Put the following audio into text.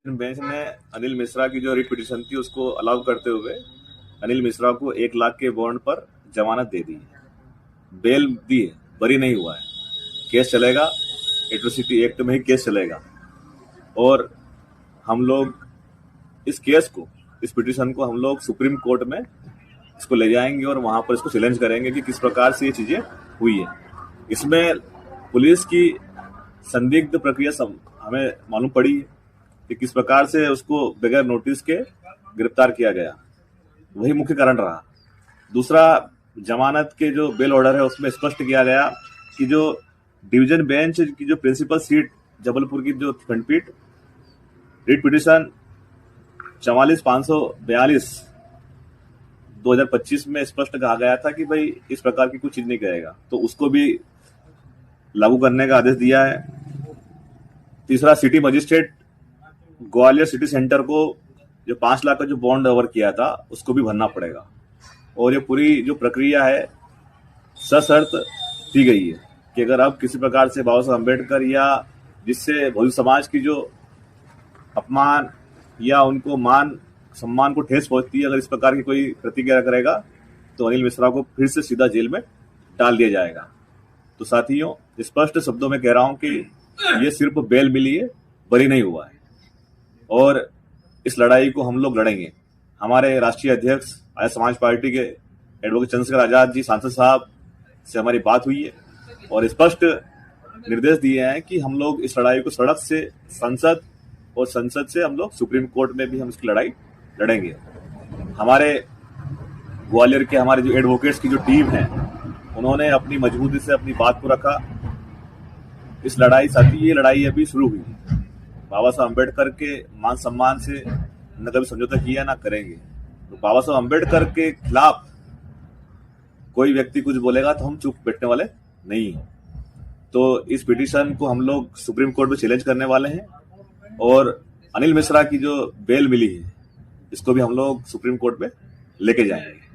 Bench ने अनिल मिश्रा की जो रिट पिटीशन थी उसको अलाउ करते हुए अनिल मिश्रा को 1 लाख के बॉन्ड पर जमानत दे दी है, बेल दी है, बरी नहीं हुआ है। केस चलेगा, एट्रोसिटी एक्ट में ही केस चलेगा और हम लोग इस केस को, इस पिटीशन को हम लोग सुप्रीम कोर्ट में इसको ले जाएंगे और वहां पर इसको चैलेंज करेंगे कि किस प्रकार से ये चीजें हुई है। इसमें पुलिस की संदिग्ध प्रक्रिया हमें मालूम पड़ी है कि किस प्रकार से उसको बगैर नोटिस के गिरफ्तार किया गया, वही मुख्य कारण रहा। दूसरा, जमानत के जो बेल ऑर्डर है उसमें स्पष्ट किया गया कि जो डिवीजन बेंच की जो प्रिंसिपल सीट जबलपुर की जो खंडपीठ रिट पिटीशन 44,542 2025 में स्पष्ट कहा गया था कि भाई इस प्रकार की कुछ चीज नहीं करेगा, तो उसको भी लागू करने का आदेश दिया है। तीसरा, city magistrate Gwalior city centre को जो 5 लाख का जो बॉन्ड ओवर किया था उसको भी भरना पड़ेगा और ये पूरी जो प्रक्रिया है सशर्त दी गई है कि अगर अब किसी प्रकार से बाबा साहब अम्बेडकर या जिससे बहुजन समाज की जो अपमान या उनको मान सम्मान को ठेस पहुंचती है, अगर इस प्रकार की कोई प्रतिक्रिया करेगा तो अनिल मिश्रा को फिर से सीधा जेल में डाल दिया जाएगा। तो साथियों, स्पष्ट शब्दों में कह रहा हूं कि ये सिर्फ बेल मिली है, बरी नहीं हुआ है और इस लड़ाई को हम लोग लड़ेंगे। हमारे राष्ट्रीय अध्यक्ष आर्य समाज पार्टी के एडवोकेट चंद्रशेखर आजाद जी सांसद साहब से हमारी बात हुई है और स्पष्ट निर्देश दिए हैं कि हम लोग इस लड़ाई को सड़क से संसद और संसद से हम लोग सुप्रीम कोर्ट में भी हम इसकी लड़ाई लड़ेंगे। हमारे ग्वालियर के हमारे जो एडवोकेट्स की जो टीम है उन्होंने अपनी मजबूती से अपनी बात को रखा। इस लड़ाई साथी, ये लड़ाई अभी शुरू हुई है। बाबा साहब अम्बेडकर के मान सम्मान से न कभी समझौता किया ना करेंगे। तो बाबा साहब अम्बेडकर के खिलाफ कोई व्यक्ति कुछ बोलेगा तो हम चुप बैठने वाले नहीं हैं। तो इस पिटीशन को हम लोग सुप्रीम कोर्ट में चैलेंज करने वाले हैं और अनिल मिश्रा की जो बेल मिली है इसको भी हम लोग सुप्रीम कोर्ट में लेके जाएंगे।